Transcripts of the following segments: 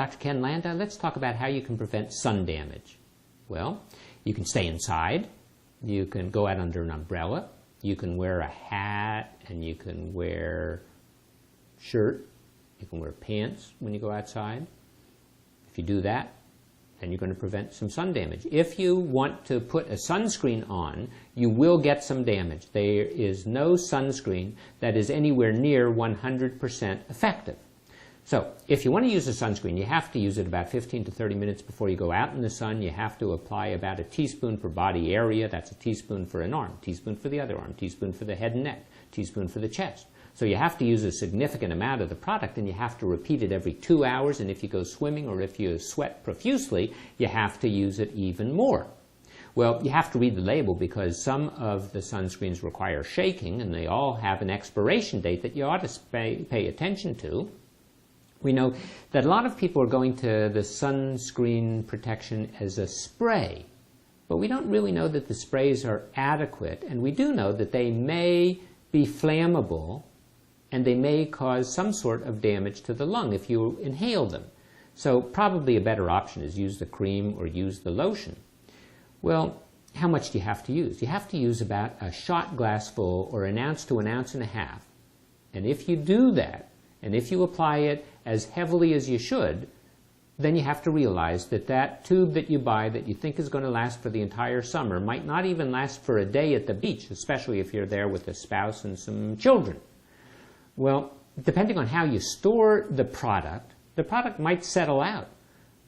Dr. Ken Landa. Let's talk about how you can prevent sun damage. Well, you can stay inside. You can go out under an umbrella. You can wear a hat, and you can wear a shirt. You can wear pants when you go outside. If you do that, then you're going to prevent some sun damage. If you want to put a sunscreen on, you will get some damage. There is no sunscreen that is anywhere near 100% effective. So if you want to use a sunscreen, you have to use it about 15 to 30 minutes before you go out in the sun. You have to apply about a teaspoon per body area. That's a teaspoon for an arm, teaspoon for the other arm, teaspoon for the head and neck, teaspoon for the chest. So you have to use a significant amount of the product, and you have to repeat it every 2 hours. And if you go swimming or if you sweat profusely, you have to use it even more. Well, you have to read the label because some of the sunscreens require shaking, and they all have an expiration date that you ought to pay attention to. We know that a lot of people are going to the sunscreen protection as a spray, but we don't really know that the sprays are adequate, and we do know that they may be flammable and they may cause some sort of damage to the lung if you inhale them. So probably a better option is use the cream or use the lotion. Well, how much do you have to use? You have to use about a shot glass full or an ounce to an ounce and a half. And if you do that, and if you apply it as heavily as you should, then you have to realize that that tube that you buy that you think is going to last for the entire summer might not even last for a day at the beach, especially if you're there with a spouse and some children. Well, depending on how you store the product might settle out.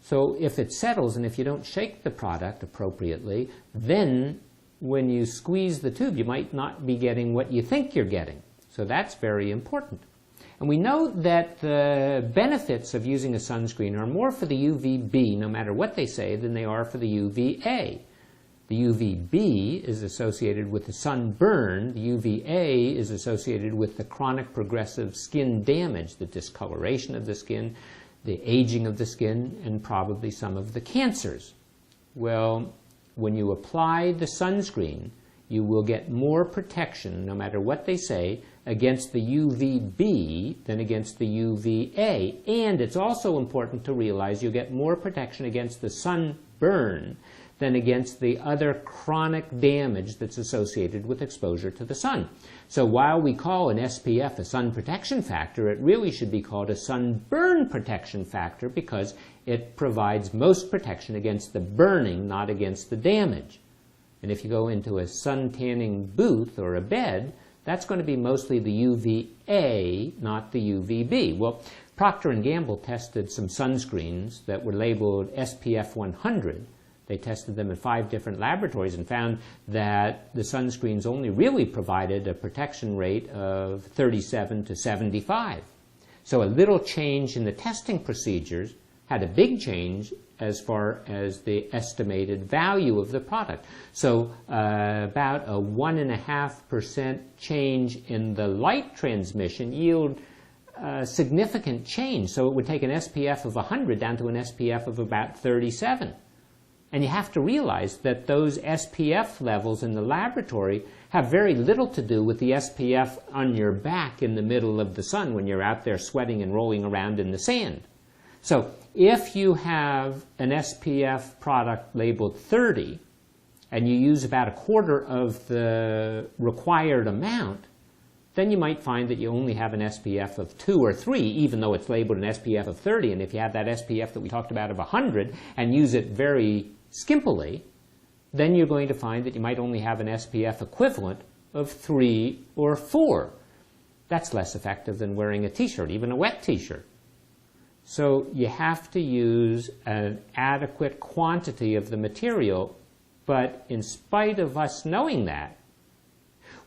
So if it settles and if you don't shake the product appropriately, then when you squeeze the tube, you might not be getting what you think you're getting. So that's very important. And we know that the benefits of using a sunscreen are more for the UVB, no matter what they say, than they are for the UVA. The UVB is associated with the sunburn. The UVA is associated with the chronic progressive skin damage, the discoloration of the skin, the aging of the skin, and probably some of the cancers. Well, when you apply the sunscreen, you will get more protection, no matter what they say, against the UVB than against the UVA. And it's also important to realize you get more protection against the sunburn than against the other chronic damage that's associated with exposure to the sun. So while we call an SPF a sun protection factor, it really should be called a sunburn protection factor because it provides most protection against the burning, not against the damage. And if you go into a sun tanning booth or a bed, that's going to be mostly the UVA, not the UVB. Well, Procter & Gamble tested some sunscreens that were labeled SPF 100. They tested them in 5 different laboratories and found that the sunscreens only really provided a protection rate of 37 to 75. So a little change in the testing procedures had a big change as far as the estimated value of the product. So about a 1.5% change in the light transmission yield significant change. So it would take an SPF of 100 down to an SPF of about 37. And you have to realize that those SPF levels in the laboratory have very little to do with the SPF on your back in the middle of the sun when you're out there sweating and rolling around in the sand. So if you have an SPF product labeled 30 and you use about a quarter of the required amount, then you might find that you only have an SPF of 2 or 3, even though it's labeled an SPF of 30. And if you have that SPF that we talked about of 100 and use it very skimpily, then you're going to find that you might only have an SPF equivalent of 3 or 4. That's less effective than wearing a t-shirt, even a wet t-shirt. So you have to use an adequate quantity of the material, but in spite of us knowing that,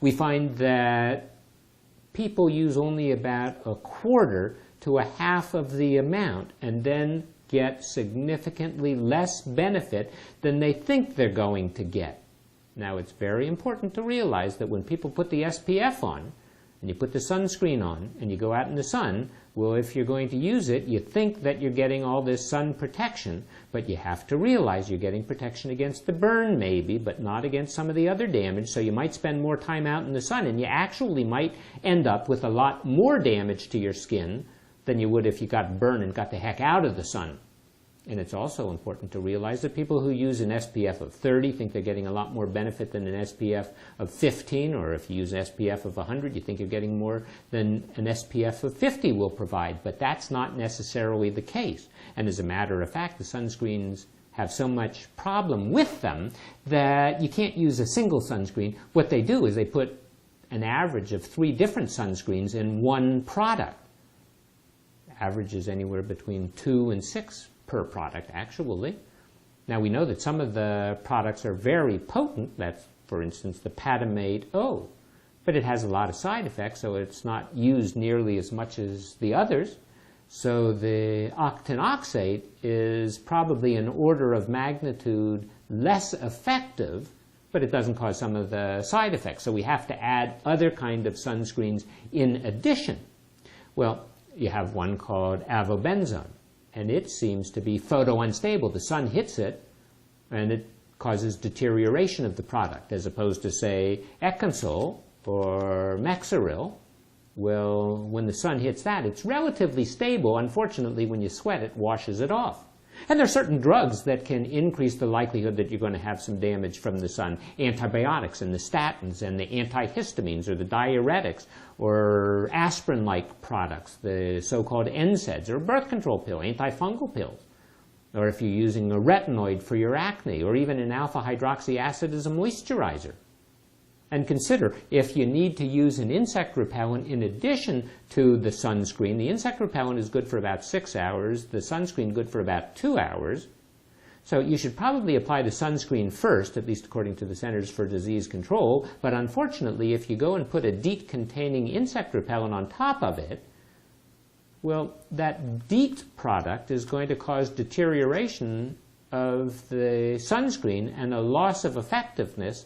we find that people use only about a quarter to a half of the amount and then get significantly less benefit than they think they're going to get. Now, it's very important to realize that when people put the SPF on, and you put the sunscreen on, and you go out in the sun, well, if you're going to use it, you think that you're getting all this sun protection, but you have to realize you're getting protection against the burn maybe, but not against some of the other damage, so you might spend more time out in the sun, and you actually might end up with a lot more damage to your skin than you would if you got burned and got the heck out of the sun. And it's also important to realize that people who use an SPF of 30 think they're getting a lot more benefit than an SPF of 15, or if you use an SPF of 100, you think you're getting more than an SPF of 50 will provide. But that's not necessarily the case. And as a matter of fact, the sunscreens have so much problem with them that you can't use a single sunscreen. What they do is they put an average of 3 different sunscreens in one product. Average is anywhere between 2 and 6 per product, actually. Now, we know that some of the products are very potent. That's, for instance, the Patamate O. But it has a lot of side effects, so it's not used nearly as much as the others. So the octinoxate is probably an order of magnitude less effective, but it doesn't cause some of the side effects. So we have to add other kind of sunscreens in addition. Well, you have one called avobenzone, and it seems to be photounstable. The sun hits it, and it causes deterioration of the product, as opposed to, say, Econsol or Mexeril. Well, when the sun hits that, it's relatively stable. Unfortunately, when you sweat, it washes it off. And there are certain drugs that can increase the likelihood that you're going to have some damage from the sun. Antibiotics and the statins and the antihistamines or the diuretics or aspirin-like products, the so-called NSAIDs or birth control pill, antifungal pills. Or if you're using a retinoid for your acne, or even an alpha-hydroxy acid as a moisturizer. And consider, if you need to use an insect repellent in addition to the sunscreen, the insect repellent is good for about 6 hours, the sunscreen good for about 2 hours. So you should probably apply the sunscreen first, at least according to the Centers for Disease Control. But unfortunately, if you go and put a DEET-containing insect repellent on top of it, well, that DEET product is going to cause deterioration of the sunscreen and a loss of effectiveness.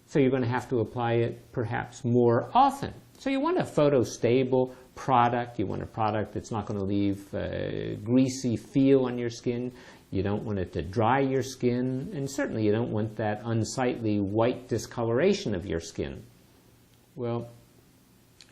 So you're going to have to apply it perhaps more often. So you want a photostable product. You want a product that's not going to leave a greasy feel on your skin. You don't want it to dry your skin. And certainly you don't want that unsightly white discoloration of your skin. Well,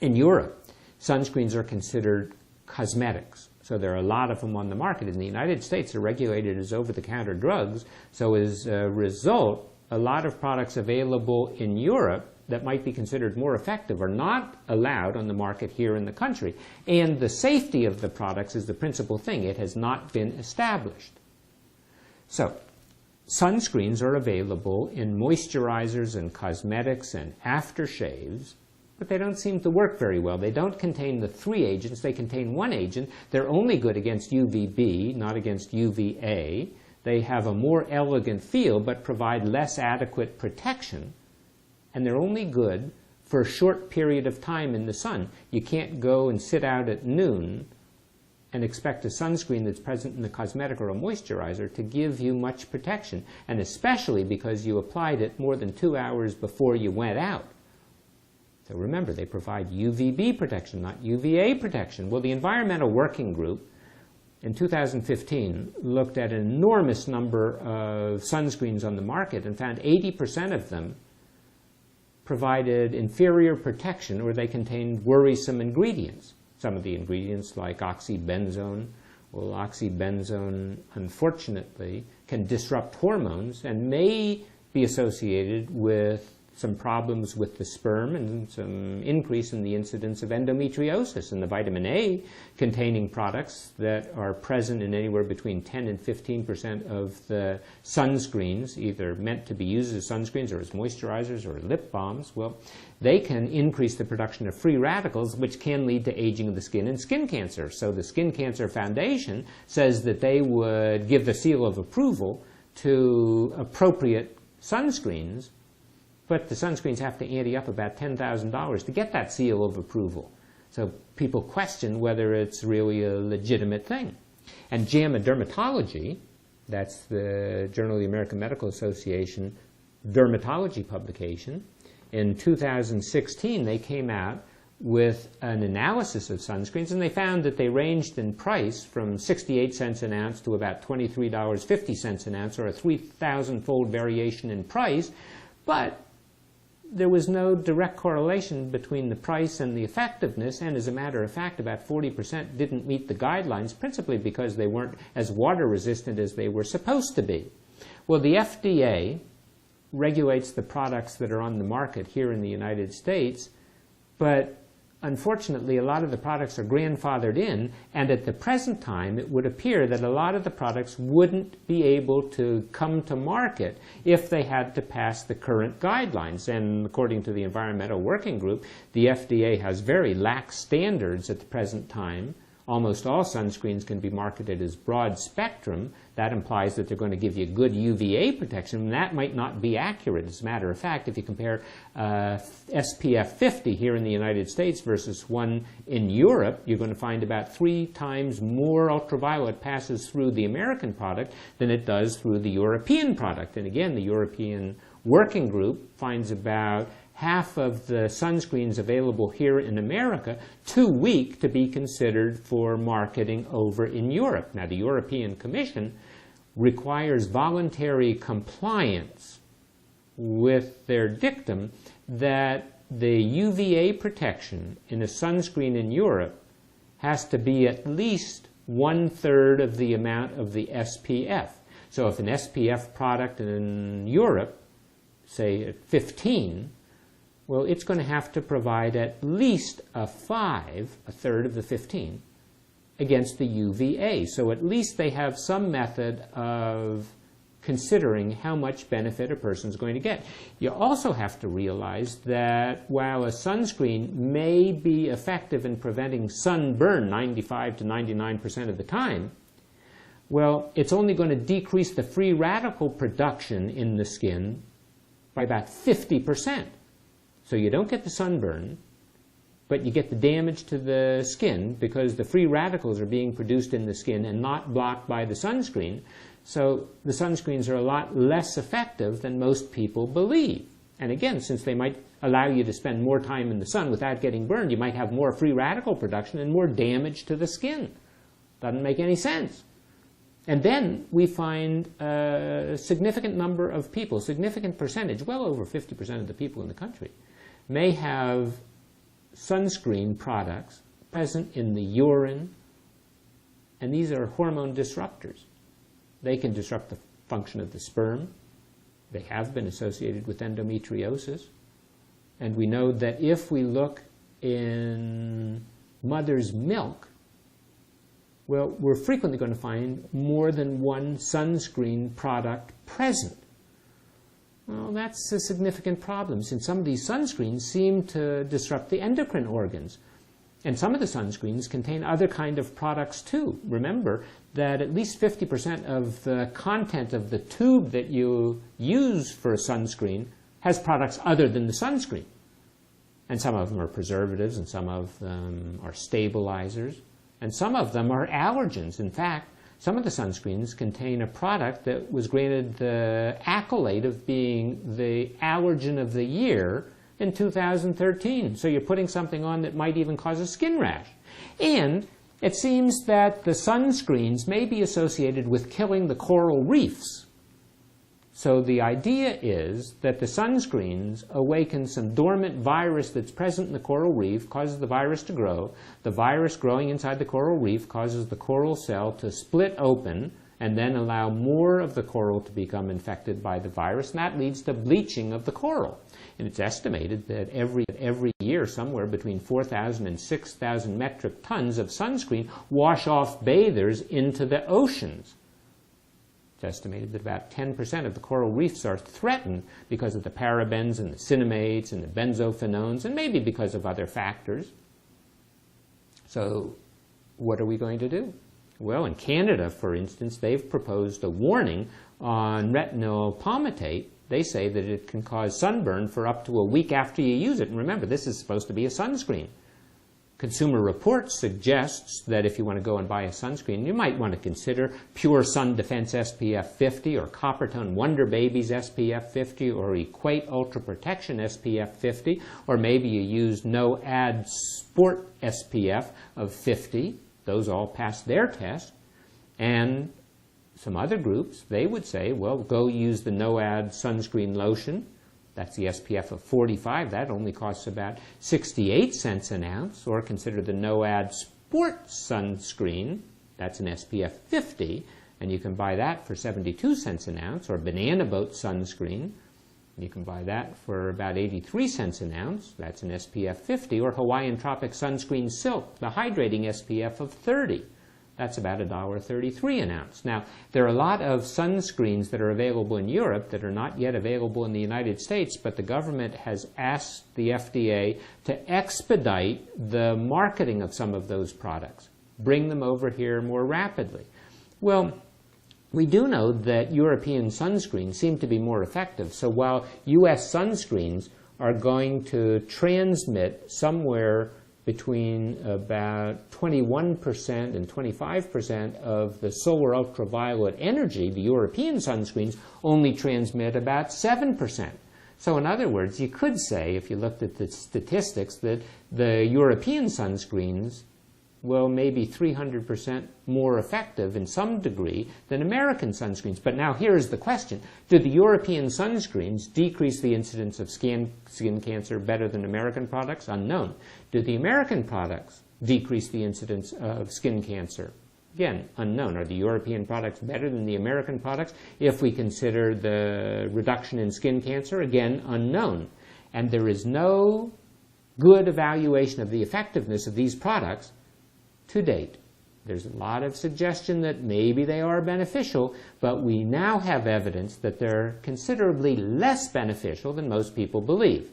in Europe, sunscreens are considered cosmetics. So there are a lot of them on the market. In the United States, they're regulated as over-the-counter drugs. So as a result, a lot of products available in Europe that might be considered more effective are not allowed on the market here in the country. And the safety of the products is the principal thing. It has not been established. So sunscreens are available in moisturizers and cosmetics and aftershaves, but they don't seem to work very well. They don't contain the 3 agents. They contain 1 agent. They're only good against UVB, not against UVA. They have a more elegant feel, but provide less adequate protection. And they're only good for a short period of time in the sun. You can't go and sit out at noon and expect a sunscreen that's present in a cosmetic or a moisturizer to give you much protection, and especially because you applied it more than 2 hours before you went out. So remember, they provide UVB protection, not UVA protection. Well, the Environmental Working Group in 2015 looked at an enormous number of sunscreens on the market and found 80% of them provided inferior protection, or they contained worrisome ingredients. Some of the ingredients, like oxybenzone. Well, oxybenzone, unfortunately, can disrupt hormones and may be associated with some problems with the sperm and some increase in the incidence of endometriosis. And the vitamin A containing products that are present in anywhere between 10 and 15% of the sunscreens, either meant to be used as sunscreens or as moisturizers or lip balms, well, they can increase the production of free radicals, which can lead to aging of the skin and skin cancer. So the Skin Cancer Foundation says that they would give the seal of approval to appropriate sunscreens, but the sunscreens have to ante up about $10,000 to get that seal of approval. So people question whether it's really a legitimate thing. And JAMA Dermatology, that's the Journal of the American Medical Association dermatology publication, in 2016 they came out with an analysis of sunscreens, and they found that they ranged in price from 68 cents an ounce to about $23.50 an ounce, or a 3,000-fold variation in price. But there was no direct correlation between the price and the effectiveness, and as a matter of fact, about 40% didn't meet the guidelines, principally because they weren't as water resistant as they were supposed to be. Well, the FDA regulates the products that are on the market here in the United States, but unfortunately, a lot of the products are grandfathered in, and at the present time, it would appear that a lot of the products wouldn't be able to come to market if they had to pass the current guidelines. And according to the Environmental Working Group, the FDA has very lax standards at the present time. Almost all sunscreens can be marketed as broad spectrum. That implies that they're going to give you good UVA protection, and that might not be accurate. As a matter of fact, if you compare SPF 50 here in the United States versus one in Europe, you're going to find about 3 times more ultraviolet passes through the American product than it does through the European product. And again, the European Working Group finds about half of the sunscreens available here in America too weak to be considered for marketing over in Europe. Now, the European Commission requires voluntary compliance with their dictum that the UVA protection in a sunscreen in Europe has to be at least 1/3 of the amount of the SPF. So if an SPF product in Europe, say at 15, well, it's going to have to provide at least a 1/3 of the 15, against the UVA. So at least they have some method of considering how much benefit a person is going to get. You also have to realize that while a sunscreen may be effective in preventing sunburn 95 to 99% of the time, well, it's only going to decrease the free radical production in the skin by about 50%. So you don't get the sunburn, but you get the damage to the skin because the free radicals are being produced in the skin and not blocked by the sunscreen. So the sunscreens are a lot less effective than most people believe. And again, since they might allow you to spend more time in the sun without getting burned, you might have more free radical production and more damage to the skin. Doesn't make any sense. And then we find a significant number of people, significant percentage, well over 50% of the people in the country, may have sunscreen products present in the urine, and these are hormone disruptors. They can disrupt the function of the sperm. They have been associated with endometriosis. And we know that if we look in mother's milk, well, we're frequently going to find more than one sunscreen product present. Well, that's a significant problem, since some of these sunscreens seem to disrupt the endocrine organs. And some of the sunscreens contain other kind of products too. Remember that at least 50% of the content of the tube that you use for a sunscreen has products other than the sunscreen. And some of them are preservatives, and some of them are stabilizers, and some of them are allergens. In fact, some of the sunscreens contain a product that was granted the accolade of being the allergen of the year in 2013. So you're putting something on that might even cause a skin rash. And it seems that the sunscreens may be associated with killing the coral reefs. So the idea is that the sunscreens awaken some dormant virus that's present in the coral reef, causes the virus to grow. The virus growing inside the coral reef causes the coral cell to split open and then allow more of the coral to become infected by the virus, and that leads to bleaching of the coral. And it's estimated that every year somewhere between 4,000 and 6,000 metric tons of sunscreen wash off bathers into the oceans. It's estimated that about 10% of the coral reefs are threatened because of the parabens and the cinnamates and the benzophenones, and maybe because of other factors. So what are we going to do? Well, in Canada, for instance, they've proposed a warning on retinol palmitate. They say that it can cause sunburn for up to a week after you use it. And remember, this is supposed to be a sunscreen. Consumer Reports suggests that if you want to go and buy a sunscreen, you might want to consider Pure Sun Defense SPF 50 or Coppertone Wonder Babies SPF 50 or Equate Ultra Protection SPF 50, or maybe you use No Ad Sport SPF of 50. Those all pass their test. And some other groups, they would say, well, go use the No Ad sunscreen lotion That's the SPF of 45. That only costs about 68 cents an ounce. Or consider the no-ad sport sunscreen. That's an SPF 50, and you can buy that for 72 cents an ounce. Or banana boat sunscreen. You can buy that for about 83 cents an ounce. That's an SPF 50. Or Hawaiian Tropic Sunscreen Silk, the hydrating SPF of 30. That's about $1.33 an ounce. Now, there are a lot of sunscreens that are available in Europe that are not yet available in the United States, but the government has asked the FDA to expedite the marketing of some of those products, bring them over here more rapidly. Well, we do know that European sunscreens seem to be more effective. So while U.S. sunscreens are going to transmit somewhere between about 21% and 25% of the solar ultraviolet energy, the European sunscreens only transmit about 7%. So in other words, you could say, if you looked at the statistics, that the European sunscreens will maybe 300% more effective in some degree than American sunscreens. But now here's the question. Do the European sunscreens decrease the incidence of skin cancer better than American products? Unknown. Do the American products decrease the incidence of skin cancer? Again, unknown. Are the European products better than the American products if we consider the reduction in skin cancer? Again, unknown. And there is no good evaluation of the effectiveness of these products to date. There's a lot of suggestion that maybe they are beneficial, but we now have evidence that they're considerably less beneficial than most people believe.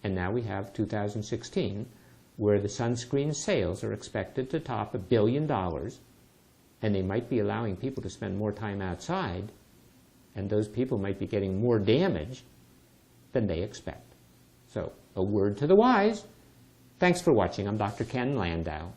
And now we have 2016, where the sunscreen sales are expected to top $1 billion, and they might be allowing people to spend more time outside, and those people might be getting more damage than they expect. So, a word to the wise. Thanks for watching. I'm Dr. Ken Landau.